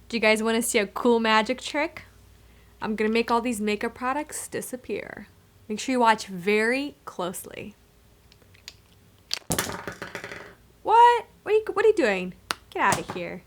Do you guys want to see a cool magic trick? I'm gonna make all these makeup products disappear. Make sure you watch very closely. What? What are you doing? Get out of here.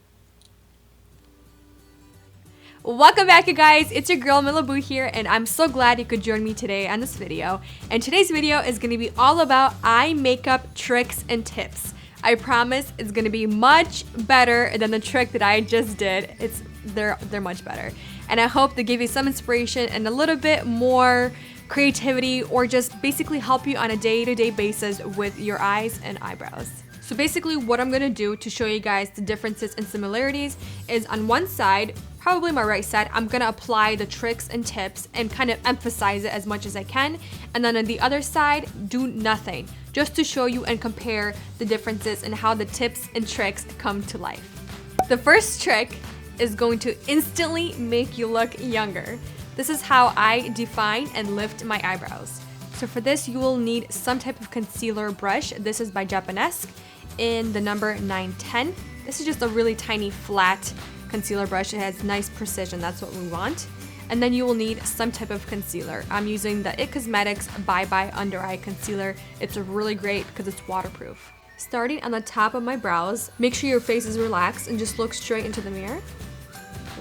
Welcome back, you guys. It's your girl Milabu here, and I'm so glad you could join me today on this video. And today's video is going to be all about eye makeup tricks and tips. I promise it's going to be much better than the trick that I just did. They're much better. And I hope to give you some inspiration and a little bit more creativity, or just basically help you on a day-to-day basis with your eyes and eyebrows. So basically what I'm gonna do to show you guys the differences and similarities is, on one side, probably my right side, I'm gonna apply the tricks and tips and kind of emphasize it as much as I can. And then on the other side, do nothing, just to show you and compare the differences and how the tips and tricks come to life. The first trick is going to instantly make you look younger. This is how I define and lift my eyebrows. So for this, you will need some type of concealer brush. This is by Japanesque in the number 910. This is just a really tiny flat concealer brush. It has nice precision, that's what we want. And then you will need some type of concealer. I'm using the IT Cosmetics Bye Bye Under Eye Concealer. It's really great because it's waterproof. Starting on the top of my brows, make sure your face is relaxed and just look straight into the mirror.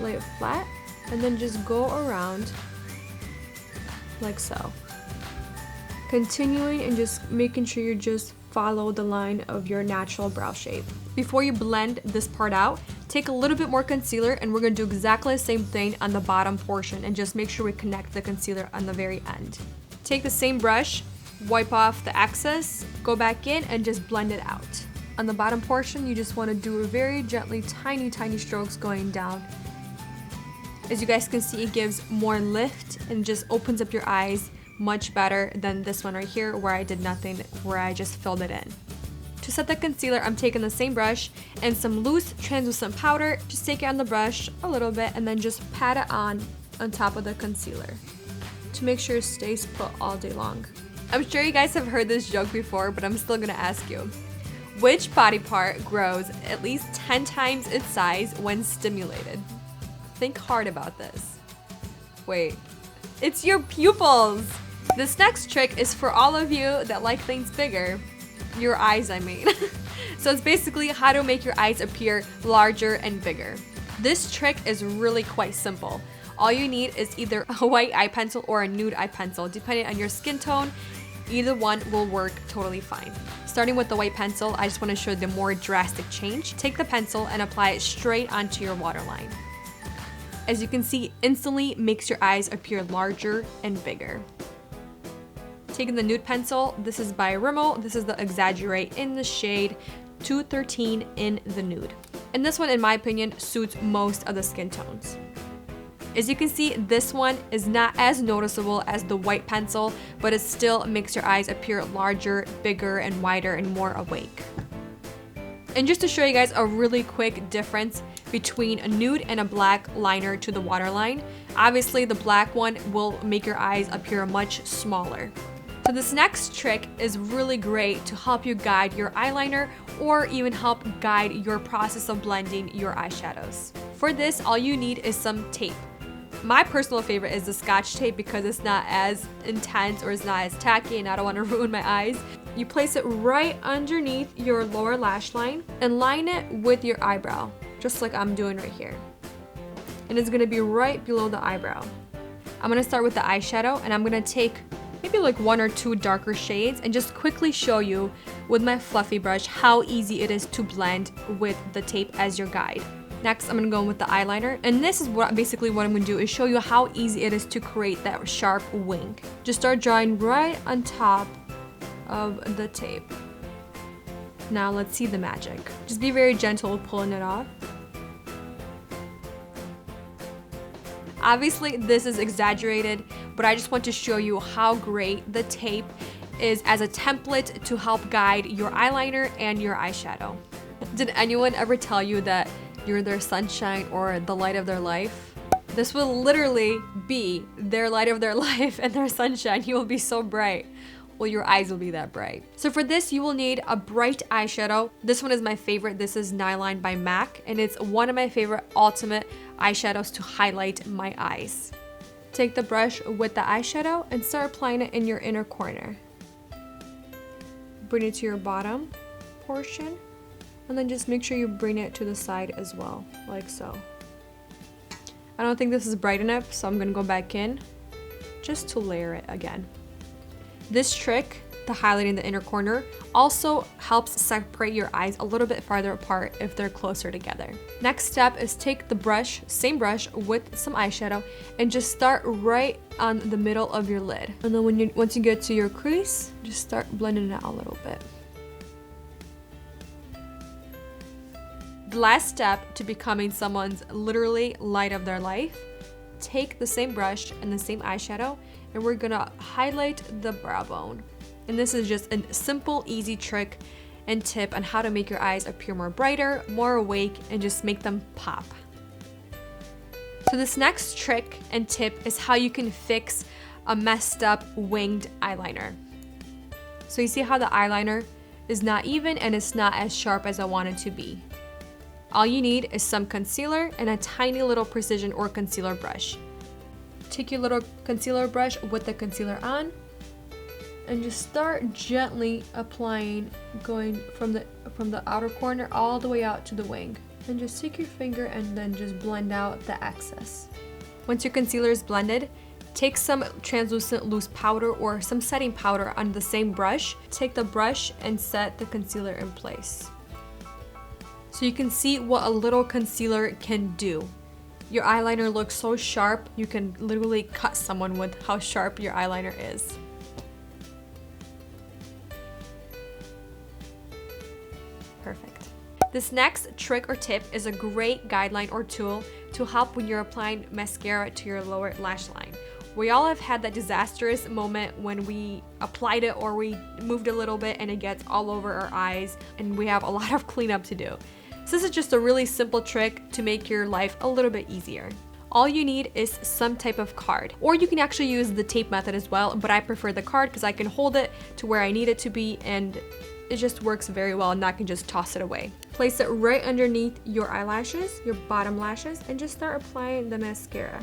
Lay it flat, and then just go around like so. Continuing and just making sure you just follow the line of your natural brow shape. Before you blend this part out, take a little bit more concealer, and we're gonna do exactly the same thing on the bottom portion, and just make sure we connect the concealer on the very end. Take the same brush, wipe off the excess, go back in and just blend it out. On the bottom portion, you just wanna do a very gently, tiny strokes going down. As you guys can see, it gives more lift and just opens up your eyes much better than this one right here, where I did nothing, where I just filled it in. To set the concealer, I'm taking the same brush and some loose translucent powder. Just take it on the brush a little bit and then just pat it on top of the concealer to make sure it stays put all day long. I'm sure you guys have heard this joke before, but I'm still gonna ask you. Which body part grows at least 10 times its size when stimulated? Think hard about this. Wait, it's your pupils! This next trick is for all of you that like things bigger. Your eyes, I mean. So it's basically how to make your eyes appear larger and bigger. This trick is really quite simple. All you need is either a white eye pencil or a nude eye pencil. Depending on your skin tone, either one will work totally fine. Starting with the white pencil, I just want to show the more drastic change. Take the pencil and apply it straight onto your waterline. As you can see, instantly makes your eyes appear larger and bigger. Taking the nude pencil, this is by Rimmel. This is the Exaggerate in the shade 213 in the nude. And this one, in my opinion, suits most of the skin tones. As you can see, this one is not as noticeable as the white pencil, but it still makes your eyes appear larger, bigger, and wider, and more awake. And just to show you guys a really quick difference between a nude and a black liner to the waterline, obviously the black one will make your eyes appear much smaller. So this next trick is really great to help you guide your eyeliner, or even help guide your process of blending your eyeshadows. For this, all you need is some tape. My personal favorite is the Scotch Tape because it's not as intense or it's not as tacky, and I don't want to ruin my eyes. You place it right underneath your lower lash line and line it with your eyebrow, just like I'm doing right here. And it's gonna be right below the eyebrow. I'm gonna start with the eyeshadow, and I'm gonna take maybe like 1 or 2 darker shades and just quickly show you with my fluffy brush how easy it is to blend with the tape as your guide. Next, I'm gonna go in with the eyeliner, and this is basically what I'm gonna do is show you how easy it is to create that sharp wing. Just start drawing right on top of the tape. Now let's see the magic. Just be very gentle with pulling it off. Obviously, this is exaggerated, but I just want to show you how great the tape is as a template to help guide your eyeliner and your eyeshadow. Did anyone ever tell you that you're their sunshine or the light of their life? This will literally be their light of their life and their sunshine. You will be so bright. well, your eyes will be that bright. So for this, you will need a bright eyeshadow. This one is my favorite. This is Eyeliner by MAC, and it's one of my favorite ultimate eyeshadows to highlight my eyes. Take the brush with the eyeshadow and start applying it in your inner corner. Bring it to your bottom portion, and then just make sure you bring it to the side as well, like so. I don't think this is bright enough, so I'm gonna go back in just to layer it again. This trick, the highlighting the inner corner, also helps separate your eyes a little bit farther apart if they're closer together. Next step is take the brush, same brush with some eyeshadow, and just start right on the middle of your lid. And then once you get to your crease, just start blending it out a little bit. The last step to becoming someone's literally light of their life, take the same brush and the same eyeshadow, and we're gonna highlight the brow bone. And this is just a simple, easy trick and tip on how to make your eyes appear more brighter, more awake, and just make them pop. So this next trick and tip is how you can fix a messed up winged eyeliner. So you see how the eyeliner is not even and it's not as sharp as I want it to be. All you need is some concealer and a tiny little precision or concealer brush. Take your little concealer brush with the concealer on and just start gently applying, going from the outer corner all the way out to the wing. And just take your finger and then just blend out the excess. Once your concealer is blended, take some translucent loose powder or some setting powder on the same brush. Take the brush and set the concealer in place. So you can see what a little concealer can do. Your eyeliner looks so sharp, you can literally cut someone with how sharp your eyeliner is. Perfect. This next trick or tip is a great guideline or tool to help when you're applying mascara to your lower lash line. We all have had that disastrous moment when we applied it or we moved a little bit and it gets all over our eyes and we have a lot of cleanup to do. So this is just a really simple trick to make your life a little bit easier. All you need is some type of card, or you can actually use the tape method as well, but I prefer the card because I can hold it to where I need it to be and it just works very well and I can just toss it away. Place it right underneath your eyelashes, your bottom lashes, and just start applying the mascara.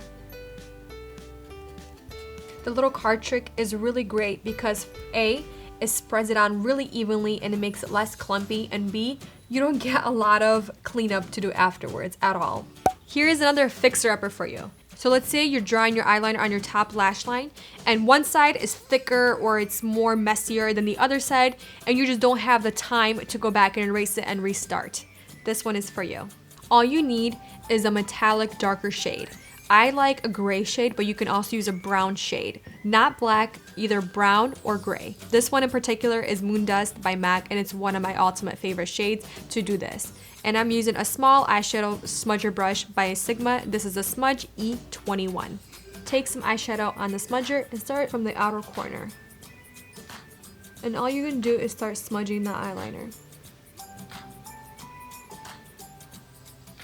The little card trick is really great because A, it spreads it on really evenly and it makes it less clumpy, and B, you don't get a lot of cleanup to do afterwards at all. Here is another fixer-upper for you. So let's say you're drawing your eyeliner on your top lash line and one side is thicker or it's more messier than the other side and you just don't have the time to go back and erase it and restart. This one is for you. All you need is a metallic darker shade. I like a gray shade, but you can also use a brown shade. Not black, either brown or gray. This one in particular is Moondust by MAC, and it's one of my ultimate favorite shades to do this. And I'm using a small eyeshadow smudger brush by Sigma. This is a Smudge E21. Take some eyeshadow on the smudger and start from the outer corner. And all you're gonna do is start smudging the eyeliner.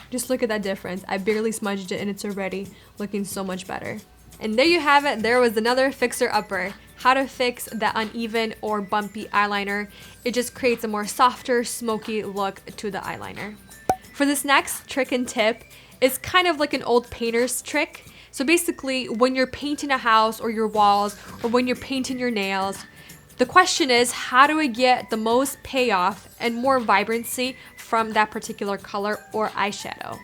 Just look at that difference. I barely smudged it and it's already looking so much better. And there you have it. There was another fixer-upper. How to fix that uneven or bumpy eyeliner. It just creates a more softer, smoky look to the eyeliner. For this next trick and tip, it's kind of like an old painter's trick. So basically, when you're painting a house or your walls, or when you're painting your nails, the question is, how do I get the most payoff and more vibrancy from that particular color or eyeshadow?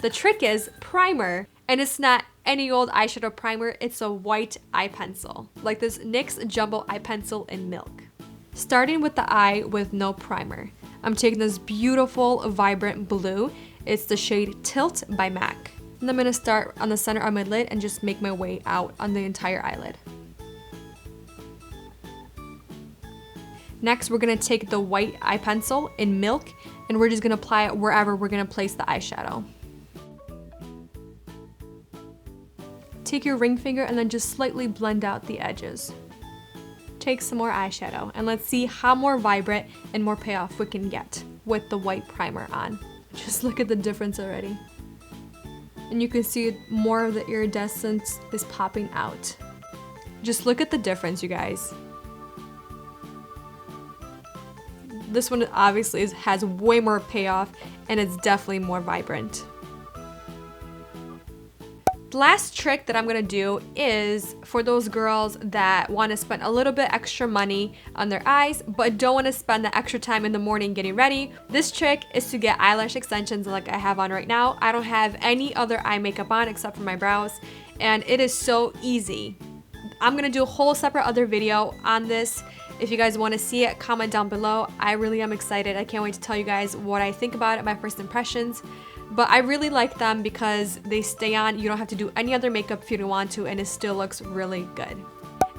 The trick is primer, and it's not any old eyeshadow primer, it's a white eye pencil, like this NYX Jumbo Eye Pencil in Milk. Starting with the eye with no primer, I'm taking this beautiful vibrant blue. It's the shade Tilt by MAC. And I'm gonna start on the center of my lid and just make my way out on the entire eyelid. Next, we're gonna take the white eye pencil in Milk and we're just gonna apply it wherever we're gonna place the eyeshadow. Take your ring finger and then just slightly blend out the edges. Take some more eyeshadow and let's see how more vibrant and more payoff we can get with the white primer on. Just look at the difference already. And you can see more of the iridescence is popping out. Just look at the difference, you guys. This one obviously has way more payoff and it's definitely more vibrant. The last trick that I'm gonna do is for those girls that want to spend a little bit extra money on their eyes but don't want to spend the extra time in the morning getting ready. This trick is to get eyelash extensions like I have on right now. I don't have any other eye makeup on except for my brows, and it is so easy. I'm gonna do a whole separate other video on this. If you guys want to see it, comment down below. I really am excited. I can't wait to tell you guys what I think about it, my first impressions. But I really like them because they stay on. You don't have to do any other makeup if you don't want to, and it still looks really good.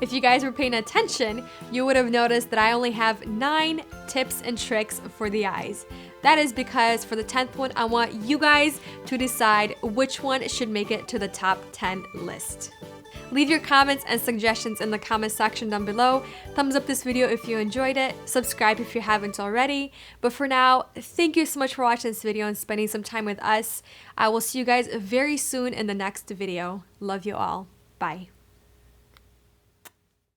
If you guys were paying attention, you would have noticed that I only have 9 tips and tricks for the eyes. That is because for the 10th one, I want you guys to decide which one should make it to the top 10 list. Leave your comments and suggestions in the comment section down below. Thumbs up this video if you enjoyed it. Subscribe if you haven't already. But for now, thank you so much for watching this video and spending some time with us. I will see you guys very soon in the next video. Love you all. Bye.